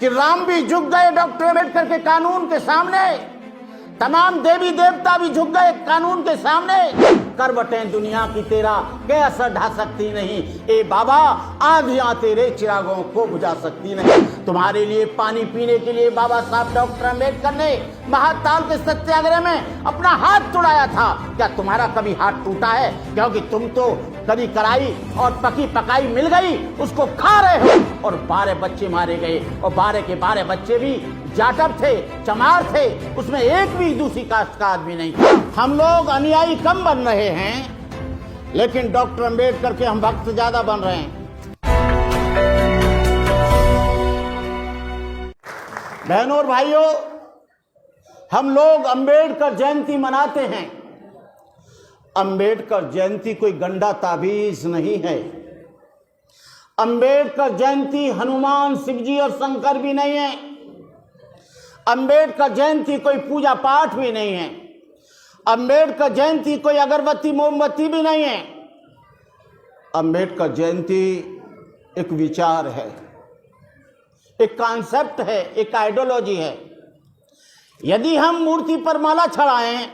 कि राम भी झुक गए डॉक्टर अम्बेडकर के कानून के सामने, तमाम देवी देवता भी झुक गए कानून के सामने। करवटें दुनिया की तेरा के असर ढा सकती नहीं, ए बाबा आंधियां तेरे चिरागों को बुझा सकती नहीं। तुम्हारे लिए पानी पीने के लिए बाबा साहब डॉक्टर अम्बेडकर ने महाताल के सत्याग्रह में अपना हाथ तोड़ाया था। क्या तुम्हारा कभी हाथ टूटा है? क्योंकि तुम तो कभी कराई और पकी पकाई मिल गई उसको खा रहे हो, और 12 बच्चे मारे गए, और 12 के 12 बच्चे भी जाटव थे, चमार थे, उसमें एक भी दूसरी कास्ट का आदमी नहीं था। हम लोग अनुयायी कम बन रहे हैं, लेकिन डॉक्टर अम्बेडकर के हम भक्त ज्यादा बन रहे हैं। बहनों और भाइयों, हम लोग अम्बेडकर जयंती मनाते हैं। अम्बेडकर जयंती कोई गंदा ताबीज नहीं है। अम्बेडकर जयंती हनुमान, शिवजी और शंकर भी नहीं है। अम्बेडकर जयंती कोई पूजा पाठ भी नहीं है। अम्बेडकर जयंती कोई अगरबत्ती मोमबत्ती भी नहीं है। अम्बेडकर जयंती एक विचार है, एक कॉन्सेप्ट है, एक आइडियोलॉजी है। यदि हम मूर्ति पर माला चढ़ाएं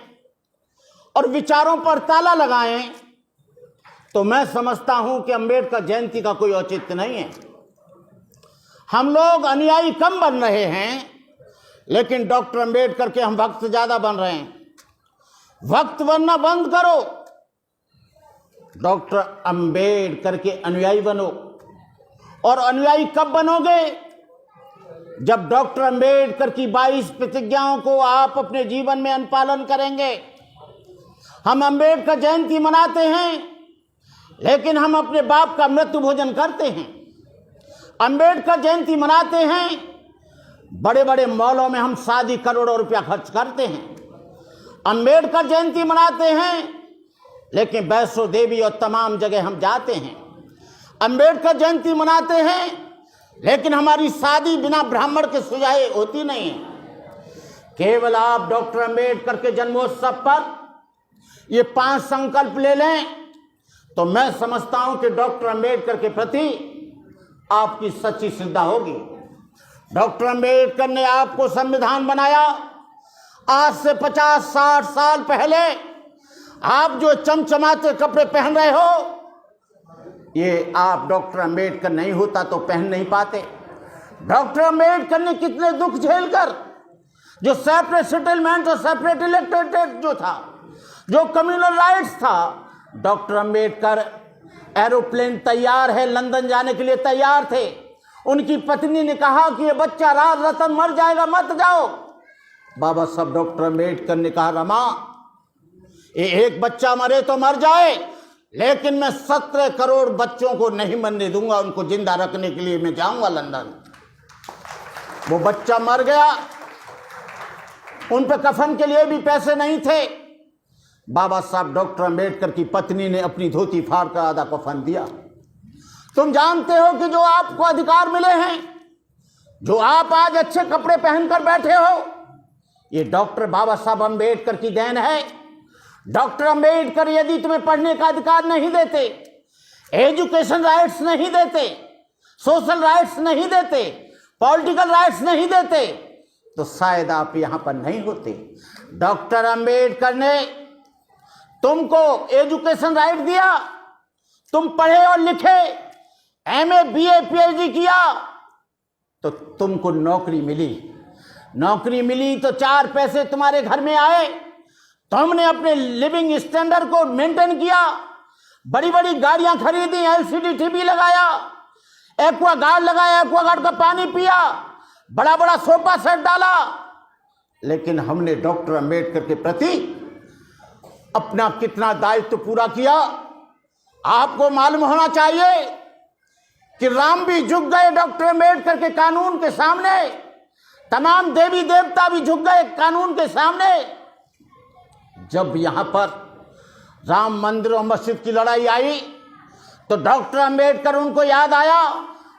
और विचारों पर ताला लगाएं तो मैं समझता हूं कि अम्बेडकर जयंती का कोई औचित्य नहीं है। हम लोग अनुयायी कम बन रहे हैं, लेकिन डॉक्टर अम्बेडकर के हम भक्त ज्यादा बन रहे हैं। भक्त बनना बंद करो, डॉक्टर अम्बेडकर के अनुयायी बनो। और अनुयायी कब बनोगे? जब डॉक्टर अम्बेडकर की 22 प्रतिज्ञाओं को आप अपने जीवन में अनुपालन करेंगे। हम अम्बेडकर जयंती मनाते हैं, लेकिन हम अपने बाप का मृत्यु भोजन करते हैं। अम्बेडकर जयंती मनाते हैं, बड़े बड़े मॉलों में हम शादी करोड़ों रुपया खर्च करते हैं। अम्बेडकर जयंती मनाते हैं, लेकिन वैष्णो देवी और तमाम जगह हम जाते हैं। अम्बेडकर जयंती मनाते हैं, लेकिन हमारी शादी बिना ब्राह्मण के सुझाए होती नहीं है। केवल आप डॉक्टर अम्बेडकर के जन्मोत्सव पर ये 5 संकल्प ले लें तो मैं समझता हूं कि डॉक्टर अम्बेडकर के प्रति आपकी सच्ची श्रद्धा होगी। डॉक्टर अम्बेडकर ने आपको संविधान बनाया। आज से 50-60 साल पहले आप जो चमचमाते कपड़े पहन रहे हो, ये आप डॉक्टर अम्बेडकर नहीं होता तो पहन नहीं पाते। डॉक्टर अम्बेडकर ने कितने दुख झेलकर, जो सेपरेट सेटलमेंट और सेपरेट इलेक्टोरेट जो था, जो कम्युनल राइट्स था, डॉक्टर अम्बेडकर एरोप्लेन तैयार है, लंदन जाने के लिए तैयार थे। उनकी पत्नी ने कहा कि ये बच्चा राज रतन मर जाएगा, मत जाओ। बाबा साहब डॉक्टर अम्बेडकर ने कहा, रमा ये एक बच्चा मरे तो मर जाए, लेकिन मैं 17 करोड़ बच्चों को नहीं मरने दूंगा। उनको जिंदा रखने के लिए मैं जाऊंगा लंदन। वो बच्चा मर गया, उन पे कफन के लिए भी पैसे नहीं थे। बाबा साहब डॉक्टर अम्बेडकर की पत्नी ने अपनी धोती फाड़ कर आधा कफन दिया। तुम जानते हो कि जो आपको अधिकार मिले हैं, जो आप आज अच्छे कपड़े पहनकर बैठे हो, ये डॉक्टर बाबा साहब अम्बेडकर की देन है। डॉक्टर अम्बेडकर यदि तुम्हें पढ़ने का अधिकार नहीं देते, एजुकेशन राइट्स नहीं देते, सोशल राइट्स नहीं देते, पॉलिटिकल राइट्स नहीं देते, तो शायद आप यहां पर नहीं होते। डॉक्टर अम्बेडकर ने तुमको एजुकेशन राइट दिया, तुम पढ़े और लिखे, एमए, बीए, पीएचडी किया, तो तुमको नौकरी मिली। नौकरी मिली तो 4 पैसे तुम्हारे घर में आए, तुमने अपने लिविंग स्टैंडर्ड को मेंटेन किया, बड़ी बड़ी गाड़ियां खरीदी, एलसीडी टीवी लगाया, एक्वागार्ड लगाया, एक्वागार्ड का पानी पिया, बड़ा बड़ा सोफा सेट डाला। लेकिन हमने डॉक्टर अम्बेडकर के प्रति अपना कितना दायित्व पूरा किया, आपको मालूम होना चाहिए कि राम भी झुक गए डॉक्टर अम्बेडकर के कानून के सामने, तमाम देवी देवता भी झुक गए कानून के सामने। जब यहां पर राम मंदिर और मस्जिद की लड़ाई आई तो डॉक्टर अम्बेडकर उनको याद आया,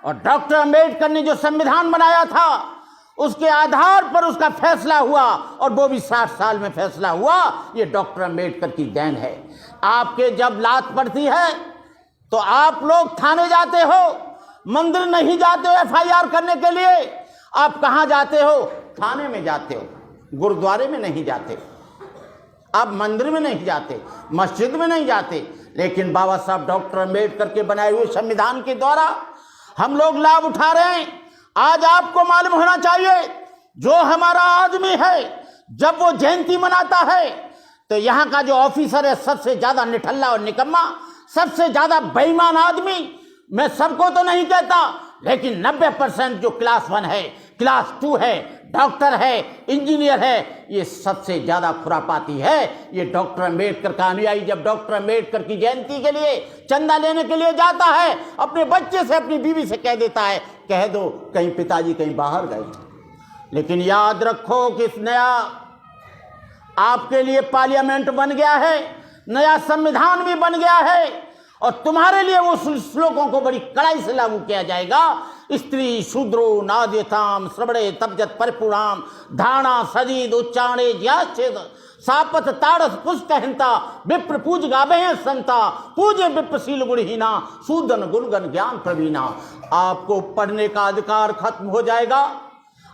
और डॉक्टर अम्बेडकर ने जो संविधान बनाया था उसके आधार पर उसका फैसला हुआ, और वो भी 60 साल में फैसला हुआ। ये डॉक्टर अम्बेडकर की देन है। आपके जब लात पड़ती है तो आप लोग थाने जाते हो, मंदिर नहीं जाते हो एफआईआर करने के लिए। आप कहाँ जाते हो? थाने में जाते हो, गुरुद्वारे में नहीं जाते, आप मंदिर में नहीं जाते, मस्जिद में नहीं जाते, लेकिन बाबा साहब डॉक्टर अम्बेडकर के बनाए हुए संविधान के द्वारा हम लोग लाभ उठा रहे हैं। आज आपको मालूम होना चाहिए, जो हमारा आदमी है जब वो जयंती मनाता है तो यहाँ का जो ऑफिसर है सबसे ज्यादा निठल्ला और निकम्मा, सबसे ज्यादा बेईमान आदमी, मैं सबको तो नहीं कहता, लेकिन 90% जो क्लास 1 है, क्लास 2 है, डॉक्टर है, इंजीनियर है, ये सबसे ज्यादा खुरापाती है। ये डॉक्टर अम्बेडकर का अनुयायी जब डॉक्टर अम्बेडकर की जयंती के लिए चंदा लेने के लिए जाता है, अपने बच्चे से, अपनी बीवी से कह देता है, कह दो कहीं पिताजी कहीं बाहर गए। लेकिन याद रखो कि इस नया आपके लिए पार्लियामेंट बन गया है, नया संविधान भी बन गया है, और तुम्हारे लिए वो श्लोकों को बड़ी कड़ाई से लागू किया जाएगा। स्त्री शूद्रो नाद्यताम श्रवणे तब्जत परिपुराम धारणा सदीद उच्चारणे ज्याच्छेद सापत ताड़स पुष्कहंता विप्र पूज गावे संता पूजे विप्रशील गुणहीना सूदन गुणगन ज्ञान प्रवीणा। आपको पढ़ने का अधिकार खत्म हो जाएगा,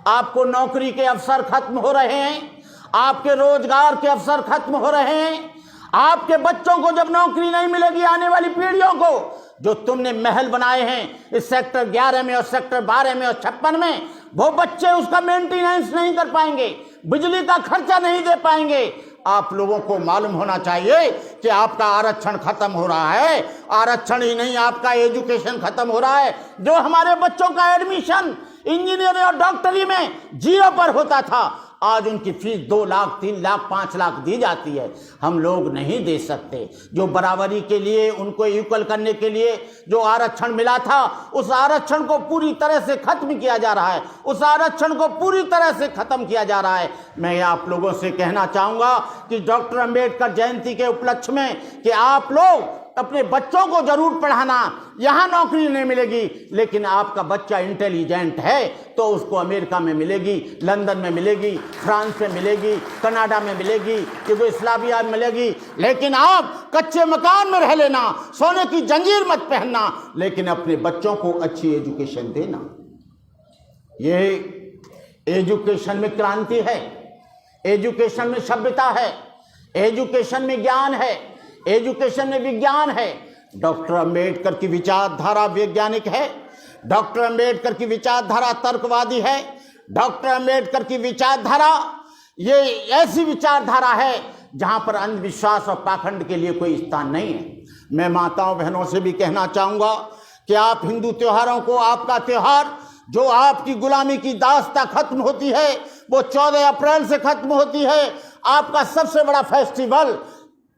आपको नौकरी के अवसर खत्म हो रहे हैं, आपके रोजगार के अवसर खत्म हो रहे हैं, आपके बच्चों को जब नौकरी नहीं मिलेगी, आने वाली पीढ़ियों को, जो तुमने महल बनाए हैं इस सेक्टर 11 में और सेक्टर 12 में और 56 में, वो बच्चे उसका मेंटेनेंस नहीं कर पाएंगे, बिजली का खर्चा नहीं दे पाएंगे। आप लोगों को मालूम होना चाहिए कि आपका आरक्षण खत्म हो रहा है। आरक्षण ही नहीं, आपका एजुकेशन खत्म हो रहा है। जो हमारे बच्चों का एडमिशन इंजीनियरिंग और डॉक्टरी में 0 पर होता था, आज उनकी फीस 2 लाख 3 लाख 5 लाख दी जाती है। हम लोग नहीं दे सकते। जो बराबरी के लिए, उनको इक्वल करने के लिए जो आरक्षण मिला था, उस आरक्षण को पूरी तरह से खत्म किया जा रहा है, उस आरक्षण को पूरी तरह से खत्म किया जा रहा है। मैं आप लोगों से कहना चाहूँगा कि डॉक्टर अम्बेडकर जयंती के उपलक्ष्य में कि आप लोग अपने बच्चों को जरूर पढ़ाना। यहाँ नौकरी नहीं मिलेगी, लेकिन आपका बच्चा इंटेलिजेंट है तो उसको अमेरिका में मिलेगी, लंदन में मिलेगी, फ्रांस में मिलेगी, कनाडा में मिलेगी, यूगोस्लाविया में मिलेगी। लेकिन आप कच्चे मकान में रह लेना, सोने की जंजीर मत पहनना, लेकिन अपने बच्चों को अच्छी एजुकेशन देना। ये एजुकेशन में क्रांति है, एजुकेशन में सभ्यता है, एजुकेशन में ज्ञान है, एजुकेशन में विज्ञान है। डॉक्टर अम्बेडकर की विचारधारा वैज्ञानिक है, डॉक्टर अम्बेडकर की विचारधारा तर्कवादी है, डॉक्टर अम्बेडकर की विचारधारा ये ऐसी विचारधारा है जहां पर अंधविश्वास और पाखंड के लिए कोई स्थान नहीं है। मैं माताओं बहनों से भी कहना चाहूँगा कि आप हिंदू त्योहारों को, आपका त्योहार जो आपकी गुलामी की दास्ता खत्म होती है वो 14 अप्रैल से खत्म होती है। आपका सबसे बड़ा फेस्टिवल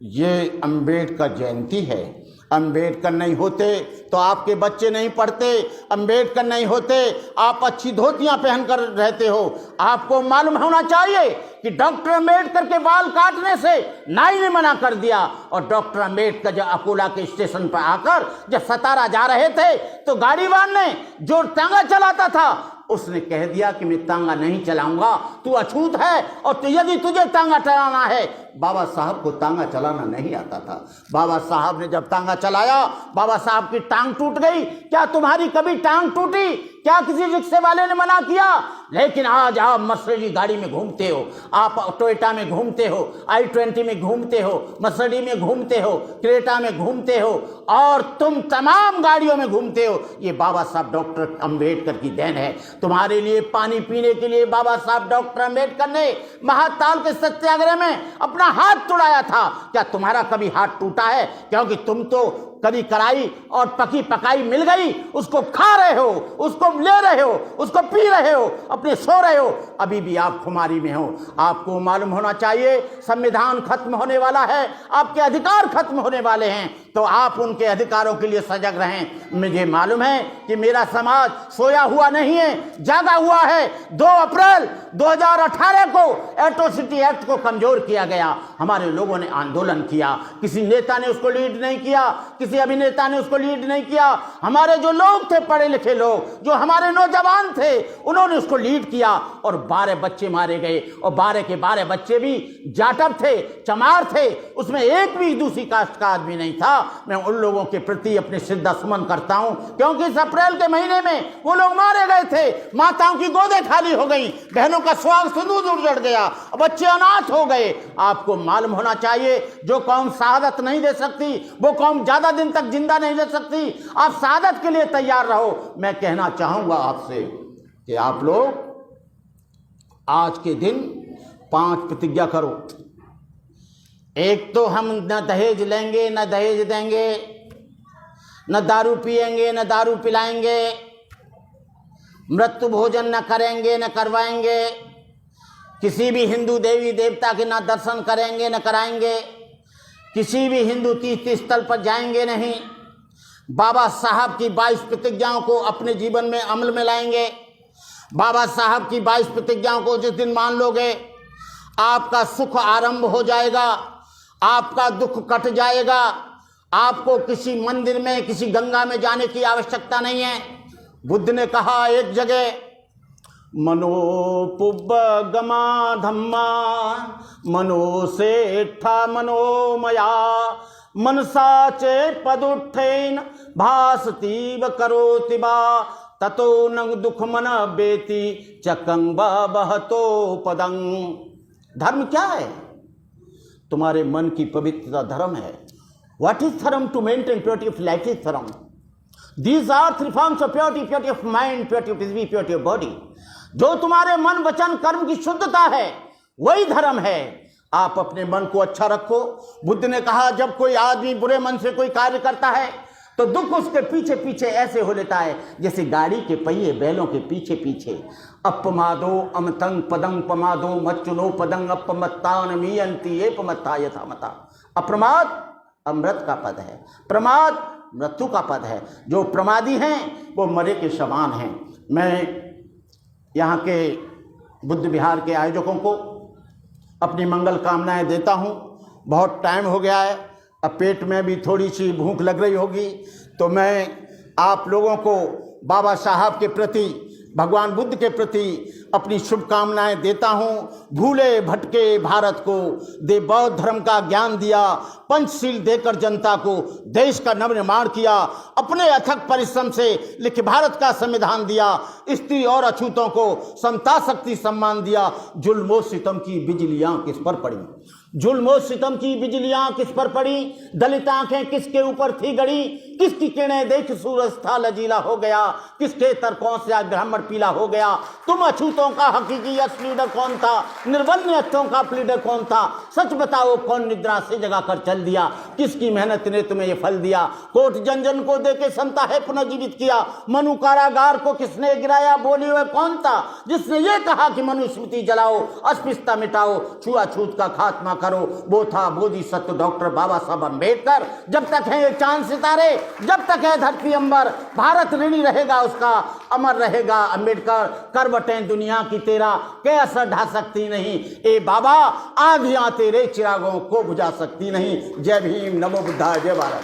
ये अम्बेडकर जयंती है। अम्बेडकर नहीं होते तो आपके बच्चे नहीं पढ़ते, अम्बेडकर नहीं होते आप अच्छी धोतियां पहनकर रहते हो। आपको मालूम होना चाहिए कि डॉक्टर अम्बेडकर के बाल काटने से नाई ने मना कर दिया, और डॉक्टर अम्बेडकर जब अकोला के स्टेशन पर आकर जब सतारा जा रहे थे तो गाड़ीवान ने जो टांगा चलाता था उसने कह दिया कि मैं तांगा नहीं चलाऊंगा, तू अछूत है और तो यदि तुझे तांगा चलाना है। बाबा साहब को तांगा चलाना नहीं आता था। बाबा साहब ने जब तांगा चलाया, बाबा साहब की टांग टूट गई। क्या तुम्हारी कभी टांग टूटी? क्या किसी रिक्शे वाले ने मना किया? लेकिन आज आप मर्सिडीज गाड़ी में घूमते हो, आप टोयोटा में घूमते हो, i20 में घूमते हो, मर्सिडीज में घूमते हो, क्रेटा में घूमते हो, और तुम तमाम गाड़ियों में घूमते हो। ये बाबा साहब डॉक्टर अम्बेडकर की देन है। तुम्हारे लिए पानी पीने के लिए बाबा साहब डॉक्टर अम्बेडकर ने महाताल के सत्याग्रह में अपना हाथ तोड़ाया था। क्या तुम्हारा कभी हाथ टूटा है? क्योंकि तुम तो कभी कराई और पकी पकाई मिल गई, उसको खा रहे हो, उसको ले रहे हो, उसको पी रहे हो, अपने सो रहे हो, अभी भी आप खुमारी में हो। आपको मालूम होना चाहिए संविधान खत्म होने वाला है, आपके अधिकार खत्म होने वाले हैं, तो आप उनके अधिकारों के लिए सजग रहें। मुझे मालूम है कि मेरा समाज सोया हुआ नहीं है, जागा हुआ है। 2 अप्रैल 2018 को एट्रोसिटी एक्ट को कमजोर किया गया। हमारे लोगों ने आंदोलन किया, किसी नेता ने उसको लीड नहीं किया, किसी अभिनेता ने उसको लीड नहीं किया। हमारे जो लोग थे, पढ़े लिखे लोग, जो हमारे नौजवान थे, उन्होंने उसको लीड किया और 12 बच्चे मारे गए और 12 के 12 बच्चे भी जाटव थे, चमार थे, उसमें एक भी दूसरी कास्ट का आदमी नहीं था। मैं उन लोगों के प्रति अपनी श्रद्धा सुमन करता हूं, क्योंकि इस अप्रैल के महीने में वो लोग मारे गए थे, माताओं की गोदें खाली हो गई, बहनों का सुहाग सिंदूर उजड़ गया, बच्चे अनाथ हो गए। आपको मालूम होना चाहिए, जो कौम शहादत नहीं दे सकती, वो कौम ज्यादा दिन तक जिंदा नहीं रह सकती। आप शहादत के लिए तैयार रहो। मैं कहना चाहूंगा आपसे कि आप लोग आज के दिन 5 प्रतिज्ञा करो। एक तो हम न दहेज लेंगे, न दहेज देंगे, न दारू पिएंगे, न दारू पिलाएंगे, मृत्यु भोजन न करेंगे, न करवाएंगे, किसी भी हिंदू देवी देवता के न दर्शन करेंगे, न कराएंगे, किसी भी हिंदू तीर्थ स्थल पर जाएंगे नहीं, बाबा साहब की 22 प्रतिज्ञाओं को अपने जीवन में अमल में लाएंगे। बाबा साहब की 22 प्रतिज्ञाओं को जिस दिन मान लोगे, आपका सुख आरंभ हो जाएगा, आपका दुख कट जाएगा। आपको किसी मंदिर में, किसी गंगा में जाने की आवश्यकता नहीं है। बुद्ध ने कहा एक जगह, मनोपुब्बगमा धम्मा मनो सेठा मनोमया मनसा चे पदुत्थेन भासतीव करोति बा ततो न दुख मन बेति चकंग बहतो पदंग। धर्म क्या है? तुम्हारे मन की पवित्रता धर्म है। What is dharma? To maintain purity of life is dharma. These are 3 forms of purity: purity of mind, purity of physique, purity of body. जो तुम्हारे मन वचन कर्म की शुद्धता है, वही धर्म है। आप अपने मन को अच्छा रखो। बुद्ध ने कहा, जब कोई आदमी बुरे मन से कोई कार्य करता है तो दुख उसके पीछे पीछे ऐसे हो लेता है जैसे गाड़ी के पहिए बैलों के पीछे पीछे। अपमादो अमतंग पदंग पमादो मच्चुनो पदंग अपमत्तान मीयंती एपमत्ता यथामता। अप्रमाद अमृत का पद है, प्रमाद मृत्यु का पद है। जो प्रमादी हैं वो मरे के समान हैं। मैं यहाँ के बुद्ध विहार के आयोजकों को अपनी मंगल कामनाएं देता हूँ। बहुत टाइम हो गया है, अब पेट में भी थोड़ी सी भूख लग रही होगी, तो मैं आप लोगों को बाबा साहब के प्रति, भगवान बुद्ध के प्रति अपनी शुभकामनाएं देता हूँ। भूले भटके भारत को दे बौद्ध धर्म का ज्ञान दिया, पंचशील देकर जनता को देश का नवनिर्माण किया, अपने अथक परिश्रम से लिखे भारत का संविधान दिया, स्त्री और अछूतों को समता शक्ति सम्मान दिया। जुल्मो सितम की बिजलियां किस पर पड़ी, जुल्मो सितम की बिजलियां किस पर पड़ी, दलित आंखें किसके ऊपर थी गड़ी, किसकी किरणें देख सूरज था लजीला हो गया, किसके तर्कों से आज ब्राह्मण पीला हो गया। तुम अछूतों का हकीकी असली लीडर कौन था, निर्बल अर्थों का लीडर कौन था? सच बताओ, कौन निद्रा से जगा कर चल दिया, किसकी मेहनत ने तुम्हें ये फल दिया? कोट जन जन को देके संता है पुनर्जीवित किया, मनु कारागार को किसने गिराया, बोली हुए कौन था जिसने ये कहा कि मनुस्मृति जलाओ, अस्पृश्यता मिटाओ, छुआछूत का खात्मा करो? वो था बोधिसत्व डॉक्टर बाबा साहब अम्बेडकर। जब तक है ये चांद सितारे, जब तक है धरती अंबर, भारत ऋणी रहेगा उसका, अमर रहेगा अम्बेडकर। करवटें दुनिया की तेरा क्या असर ढा सकती नहीं, ए बाबा आंधियां तेरे चिरागों को बुझा सकती नहीं। जय भीम, नमो बुद्धाय, जय भारत।